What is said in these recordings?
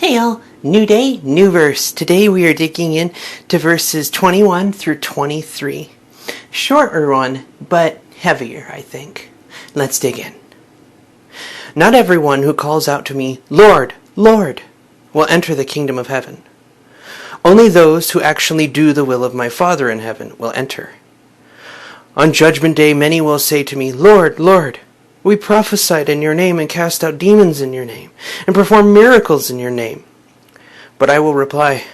Hey y'all, new day, new verse. Today we are digging in to verses 21 through 23. Shorter one, but heavier, I think. Let's dig in. Not everyone who calls out to me, Lord, Lord, will enter the kingdom of heaven. Only those who actually do the will of my Father in heaven will enter. On judgment day many will say to me, Lord, Lord, we prophesied in your name and cast out demons in your name and performed miracles in your name. But I will reply,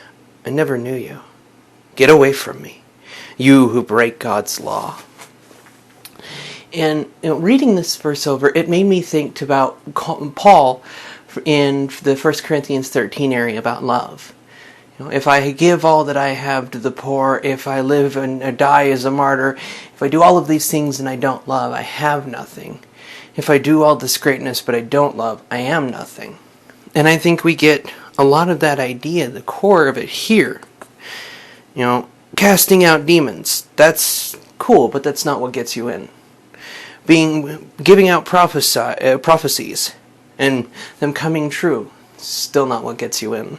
I never knew you. Get away from me, you who break God's law. And reading this verse over, it made me think about Paul in the 1 Corinthians 13 area about love. If I give all that I have to the poor, if I live and die as a martyr, if I do all of these things and I don't love, I have nothing. If I do all this greatness but I don't love, I am nothing. And I think we get a lot of that idea, the core of it here. Casting out demons, that's cool, but that's not what gets you in. Giving out prophecies and them coming true, still not what gets you in.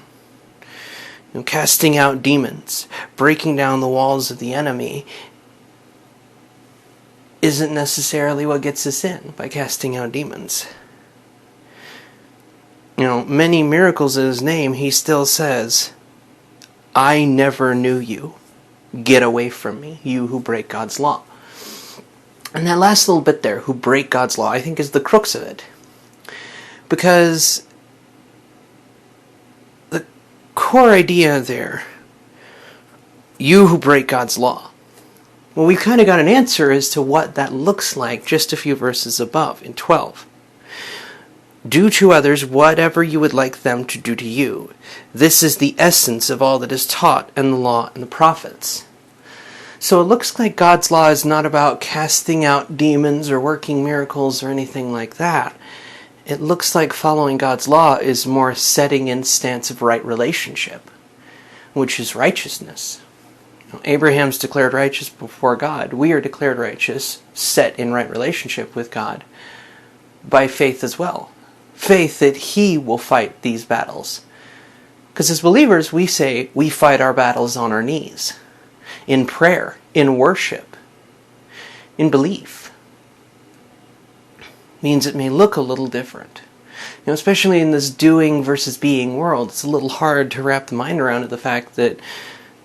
Casting out demons, breaking down the walls of the enemy, isn't necessarily what gets us in by casting out demons. Many miracles in his name, he still says, I never knew you. Get away from me, you who break God's law. And that last little bit there, who break God's law, I think is the crux of it. Because the core idea there, you who break God's law. Well, we've kind of got an answer as to what that looks like just a few verses above, in 12. Do to others whatever you would like them to do to you. This is the essence of all that is taught in the law and the prophets. So it looks like God's law is not about casting out demons or working miracles or anything like that. It looks like following God's law is more setting in stance of right relationship, which is righteousness. Abraham's declared righteous before God. We are declared righteous, set in right relationship with God, by faith as well. Faith that He will fight these battles. Because as believers, we say we fight our battles on our knees, in prayer, in worship, in belief. Means it may look a little different. Especially in this doing versus being world, it's a little hard to wrap the mind around the fact that,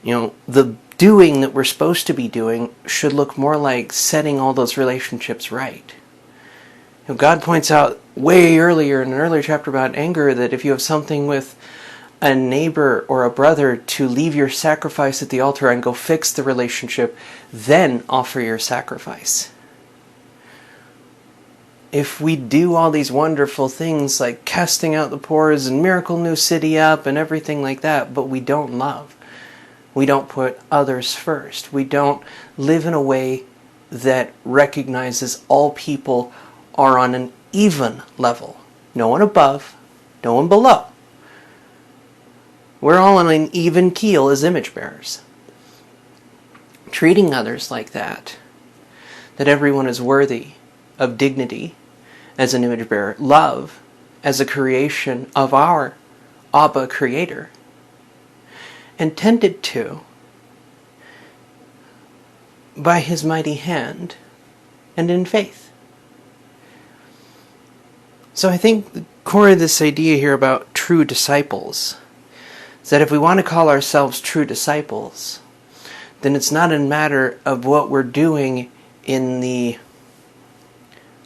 the doing that we're supposed to be doing should look more like setting all those relationships right. God points out way earlier in an earlier chapter about anger that if you have something with a neighbor or a brother, to leave your sacrifice at the altar and go fix the relationship, then offer your sacrifice. If we do all these wonderful things like casting out the poor and miracle new city up and everything like that, but we don't love, we don't put others first, we don't live in a way that recognizes all people are on an even level. No one above, no one below. We're all on an even keel as image bearers. Treating others like that everyone is worthy of dignity as an image bearer, love as a creation of our Abba Creator, and tended to by His mighty hand and in faith. So I think the core of this idea here about true disciples is that if we want to call ourselves true disciples, then it's not a matter of what we're doing in the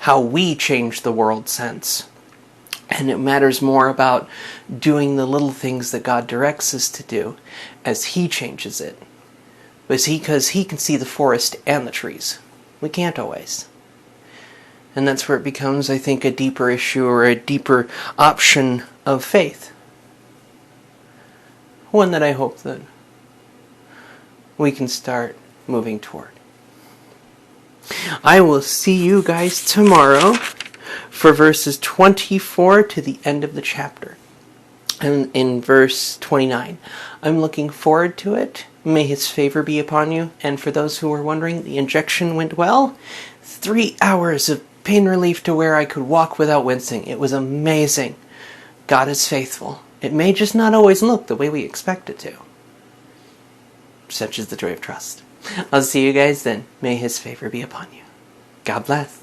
how we change the world sense. And it matters more about doing the little things that God directs us to do as He changes it. Because He can see the forest and the trees. We can't always. And that's where it becomes, I think, a deeper issue or a deeper option of faith. One that I hope that we can start moving toward. I will see you guys tomorrow for verses 24 to the end of the chapter. And in verse 29. I'm looking forward to it. May His favor be upon you. And for those who were wondering, the injection went well. 3 hours of pain relief to where I could walk without wincing. It was amazing. God is faithful. It may just not always look the way we expect it to. Such is the joy of trust. I'll see you guys then. May His favor be upon you. God bless.